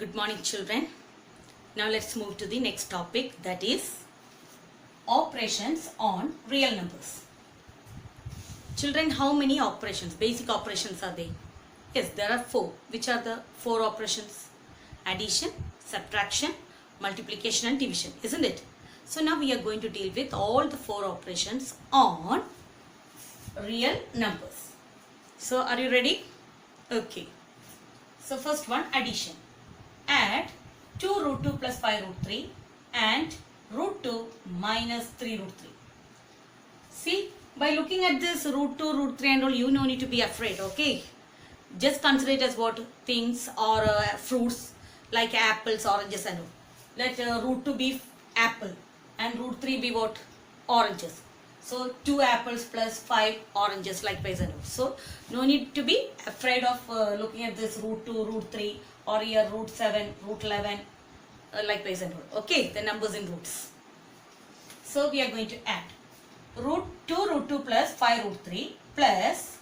Good morning, children. Now let's move to the next topic, that is operations on real numbers. Children, how many operations, basic operations are there? Yes, there are four. Which are the four operations? Addition, subtraction, multiplication and division, isn't it? So now we are going to deal with all the four operations on real numbers. So are you ready? Okay. So first one, addition. Add 2 root 2 plus 5 root 3 and root 2 minus 3 root 3. See, by looking at this root 2, root 3 and all, you no need to be afraid, okay? Just consider it as what things or fruits like apples, oranges and all. Let root 2 be apple and root 3 be what? Oranges. So 2 apples plus 5 oranges likewise and all. So no need to be afraid of looking at this root 2, root 3 or here root 7, root 11 likewise and all. Okay, the numbers in roots. So we are going to add root 2 plus 5 root 3 plus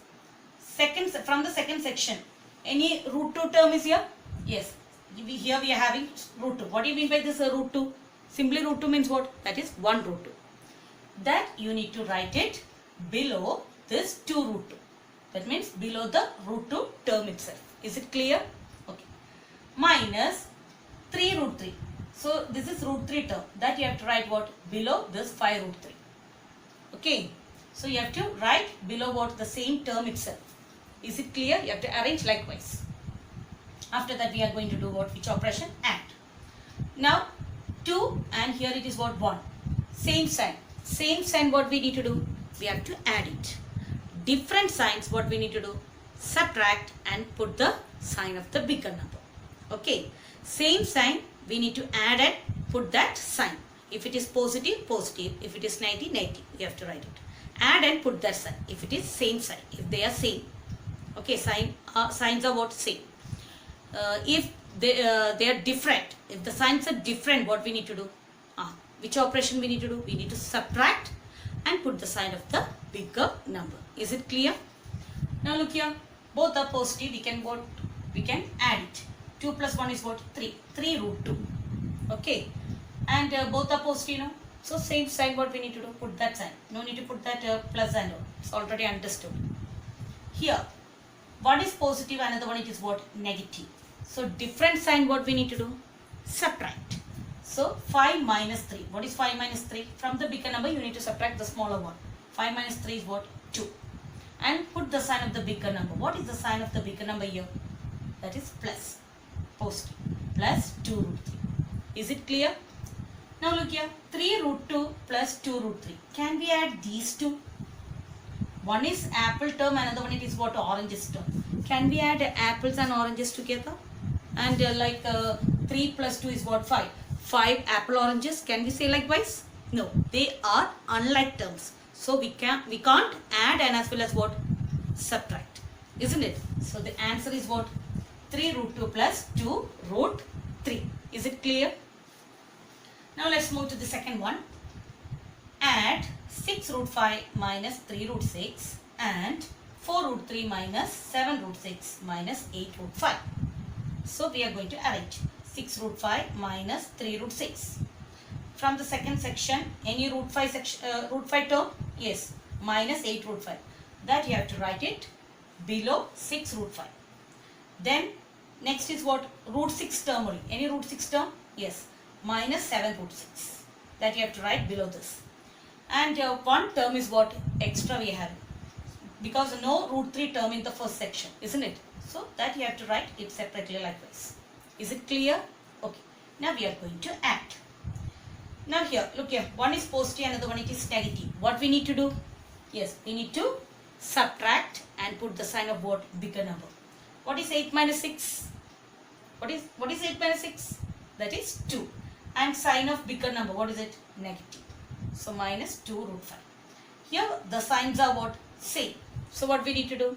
from the second section. Any root 2 term is here? Yes. Here we are having root 2. What do you mean by this root 2? Simply root 2 means what? That is 1 root 2. That you need to write it below this 2 root 2. That means below the root 2 term itself. Is it clear? Okay. Minus 3 root 3. So this is root 3 term. That you have to write what? Below this 5 root 3. Okay. So you have to write below what? The same term itself. Is it clear? You have to arrange likewise. After that we are going to do what? Which operation? Add. Now 2 and here it is what? 1. Same sign. Same sign, what we need to do? We have to add it. Different signs, what we need to do? Subtract and put the sign of the bigger number. Okay. Same sign, we need to add and put that sign. If it is positive, positive. If it is negative, negative. We have to write it. Add and put that sign. If it is same sign. If they are same. Okay, signs are what? Same. If they are different. If the signs are different, what we need to do? Which operation we need to do? We need to subtract and put the sign of the bigger number. Is it clear? Now look here. Both are positive. We can add it. 2 plus 1 is what? 3. 3 root 2. Okay. And both are positive now. So same sign, what we need to do? Put that sign. No need to put that plus and all. It's already understood. Here. One is positive, another one it is what? Negative. So different sign, what we need to do? Subtract. So 5 minus 3. What is 5 minus 3? From the bigger number you need to subtract the smaller one. 5 minus 3 is what? 2. And put the sign of the bigger number. What is the sign of the bigger number here? That is plus. Positive. Plus 2 root 3. Is it clear? Now look here. 3 root 2 plus 2 root 3. Can we add these two? One is apple term, another one it is what? Oranges term. Can we add apples and oranges together? And 3 plus 2 is what? 5. 5 apple oranges, can we say likewise? No, they are unlike terms. So we can't add and as well as what? Subtract. Isn't it? So the answer is what? 3 root 2 plus 2 root 3. Is it clear? Now let's move to the second one. Add 6 root 5 minus 3 root 6 and 4 root 3 minus 7 root 6 minus 8 root 5. So we are going to arrange 6 root 5 minus 3 root 6. From the second section, any root 5 term? Yes, minus 8 root 5. That you have to write it below 6 root 5. Then next is what? Root 6 term only. Any root 6 term? Yes, minus 7 root 6. That you have to write below this. And one term is what? Extra we have. Because no root 3 term in the first section, isn't it? So that you have to write it separately likewise. Is it clear? Okay. Now we are going to add. Now here, look here. One is positive, another one it is negative. What we need to do? Yes, we need to subtract and put the sign of what? Bigger number. What is 8 minus 6? What is 8 minus 6? That is 2. And sign of bigger number, what is it? Negative. So minus 2 root 5. Here the signs are what? Same. So what we need to do?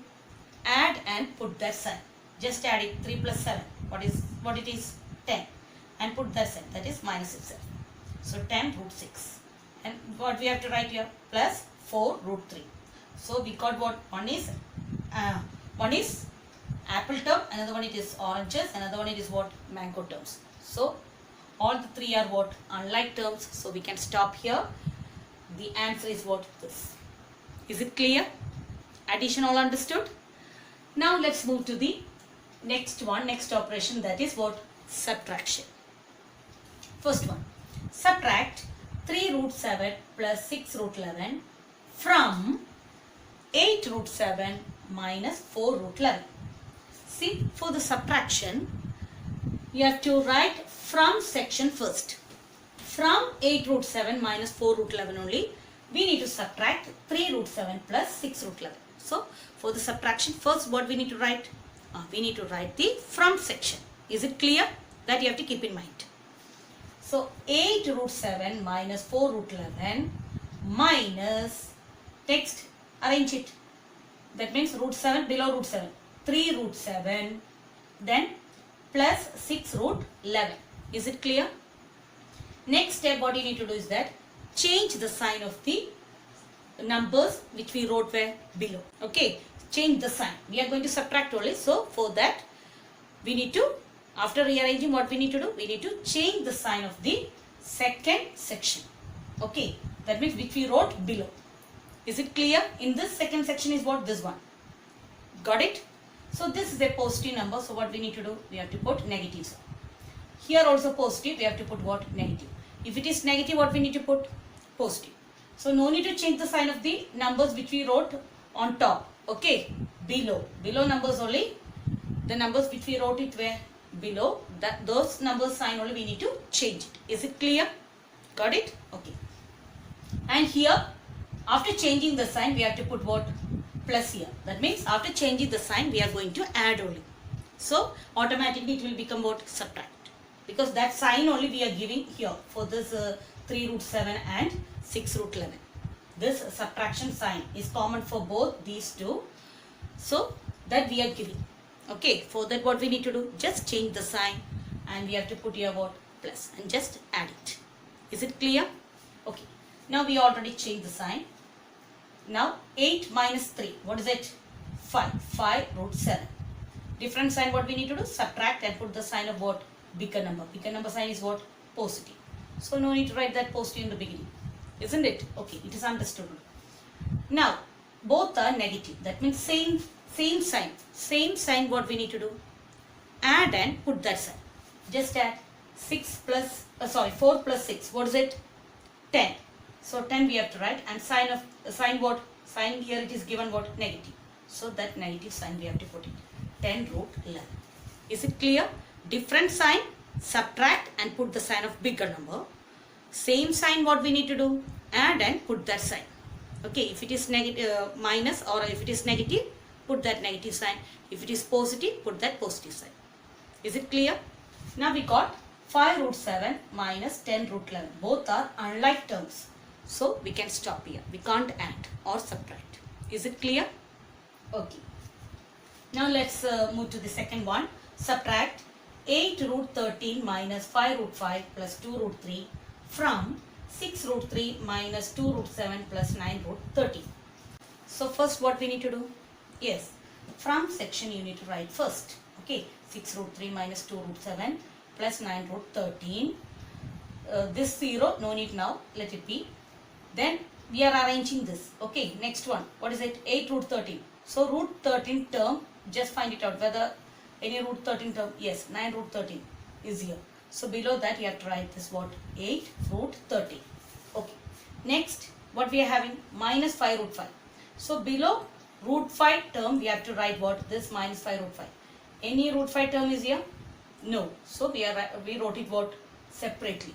Add and put that sign. Just add it. 3 plus 7. What it is? 10. And put that sign. That is minus itself. So 10 root 6. And what we have to write here? Plus 4 root 3. So we got what? One is apple term, another one it is oranges, another one it is what? Mango terms. So all the three are what? Unlike terms. So we can stop here. The answer is what? This. Is it clear? Addition all understood? Now let's move to the next one, next operation, that is what? Subtraction. First one, subtract 3 root 7 plus 6 root 11 from 8 root 7 minus 4 root 11. See, for the subtraction, you have to write from section first. From 8 root 7 minus 4 root 11 only, we need to subtract 3 root 7 plus 6 root 11. So, for the subtraction, first what we need to write? We need to write the from section. Is it clear? That you have to keep in mind. So, 8 root 7 minus 4 root 11 minus, text, arrange it. That means root 7 below root 7. 3 root 7, then plus 6 root 11. Is it clear? Next step what you need to do is that change the sign of the numbers which we wrote where below. Okay, change the sign. We are going to subtract only. So for that we need to, after rearranging, what we need to do? We need to change the sign of the second section. Okay, that means which we wrote below. Is it clear? In this second section is what? This one. Got it? So this is a positive number. So what we need to do? We have to put negatives. Here also positive. We have to put what? Negative. If it is negative, what we need to put? Positive. So no need to change the sign of the numbers which we wrote on top. Okay. Below. Below numbers only. The numbers which we wrote it where? Below. Those numbers sign only we need to change it. Is it clear? Got it? Okay. And here, after changing the sign, we have to put what? Plus here. That means after changing the sign, we are going to add only. So automatically it will become what? Subtract. Because that sign only we are giving here for this 3 root 7 and 6 root 11. This subtraction sign is common for both these two. So that we are giving. Okay, for that what we need to do? Just change the sign and we have to put here what? Plus, and just add it. Is it clear? Okay. Now we already changed the sign. Now 8 minus 3. What is it? 5. 5 root 7. Different sign what we need to do? Subtract and put the sign of what? Bigger number. Bigger number sign is what? Positive. So no need to write that positive in the beginning. Isn't it? Okay, it is understood. Now both are negative. That means same sign. Same sign what we need to do? Add and put that sign. Just add 4 plus 6. What is it? 10. So 10 we have to write, and sign what? Sign here it is given what? Negative. So that negative sign we have to put it. 10 root 11. Is it clear? Different sign, subtract and put the sign of bigger number. Same sign what we need to do? Add and put that sign. Okay, if it is minus, or if it is negative, put that negative sign. If it is positive, put that positive sign. Is it clear? Now we got 5 root 7 minus 10 root 11. Both are unlike terms. So we can stop here. We can't add or subtract. Is it clear? Okay. Now let's move to the second one. Subtract 8 root 13 minus 5 root 5 plus 2 root 3 from 6 root 3 minus 2 root 7 plus 9 root 13. So first what we need to do? Yes, from section you need to write first. Okay, 6 root 3 minus 2 root 7 plus 9 root 13. This 0, no need now, let it be. Then we are arranging this. Okay, next one. What is it? 8 root 13. So root 13 term, just find it out whether any root 13 term. Yes, 9 root 13 is here. So below that you have to write this what? 8 root 13. Okay. Next, what we are having? Minus 5 root 5. So below root 5 term we have to write what? This minus 5 root 5. Any root 5 term is here? No. So we wrote it what? Separately.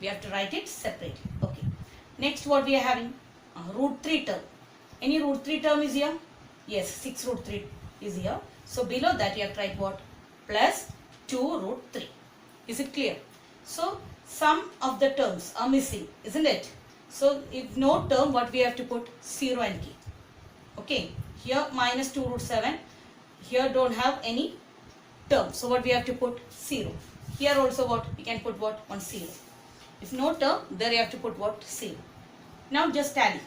We have to write it separately. Okay. Next what we are having? Root 3 term. Any root 3 term is here? Yes, 6 root 3 is here. So below that you have to write what? Plus 2 root 3. Is it clear? So some of the terms are missing, isn't it? So if no term, what we have to put? 0 and k. Okay. Here minus 2 root 7. Here don't have any term. So what we have to put? 0. Here also what? We can put what? 1 0. If no term, there you have to put what? 0. Now just tally.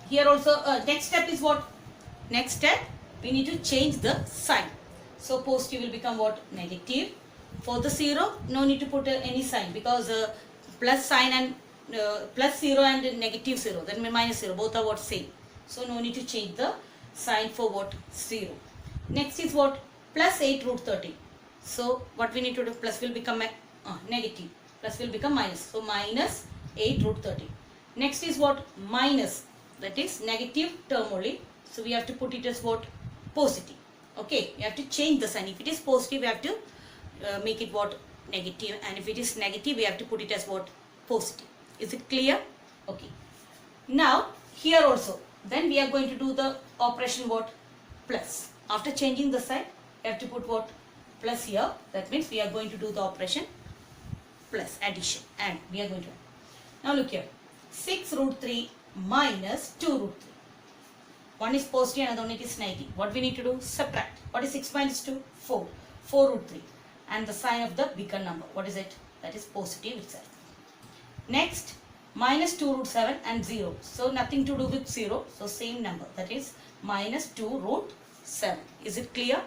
Here also, next step is what? Next step, we need to change the sign. So positive will become what? Negative. For the 0, no need to put any sign, because plus sign and plus 0 and negative 0, then minus 0, both are what? Same. So no need to change the sign for what? 0. Next is what? Plus 8 root 13. So what we need to do? Plus will become negative. Plus will become minus. So minus 8 root 13. Next is what? Minus. That is negative term only. So we have to put it as what? Positive. Okay. We have to change the sign. If it is positive, we have to make it what? Negative. And if it is negative, we have to put it as what? Positive. Is it clear? Okay. Now here also, then we are going to do the operation what? Plus. After changing the sign, we have to put what? Plus here. That means we are going to do the operation plus, addition, and we are going to. Now look here. 6 root 3 minus 2 root 3. One is positive and another one is negative. What we need to do? Subtract. What is 6 minus 2? 4. 4 root 3. And the sign of the bigger number. What is it? That is positive itself. Next, minus 2 root 7 and 0. So nothing to do with 0. So same number. That is minus 2 root 7. Is it clear?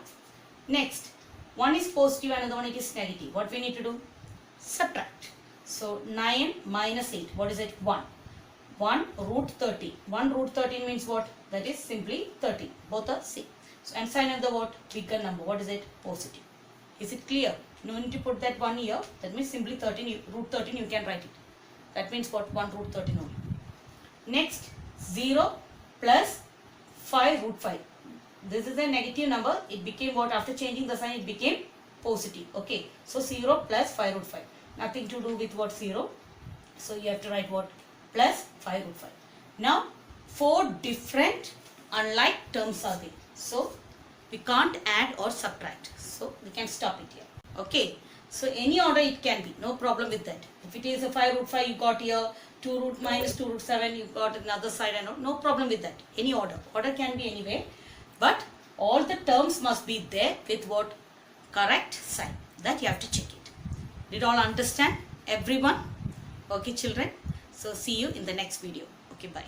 Next, one is positive and another one it is negative. What we need to do? Subtract. So 9 minus 8. What is it? 1. 1 root 13. 1 root 13 means what? That is simply 13. Both are same. So, and sign of the what? Bigger number. What is it? Positive. Is it clear? No need to put that 1 here. That means simply 13, root 13 you can write it. That means what? 1 root 13 only. Next, 0 plus 5 root 5. This is a negative number. It became what? After changing the sign, it became positive. Okay. So 0 plus 5 root 5. Nothing to do with what? 0. So you have to write what? Plus 5 root 5. Now 4 different unlike terms are there. So we can't add or subtract. So we can stop it here. Okay. So any order it can be. No problem with that. If it is a 5 root 5 you got here. 2 root minus 2 root 7 you got another side, and no problem with that. Any order. Order can be anywhere. But all the terms must be there with what? Correct sign. That you have to check it. Did all understand? Everyone? Okay children. So see you in the next video. Okay, bye.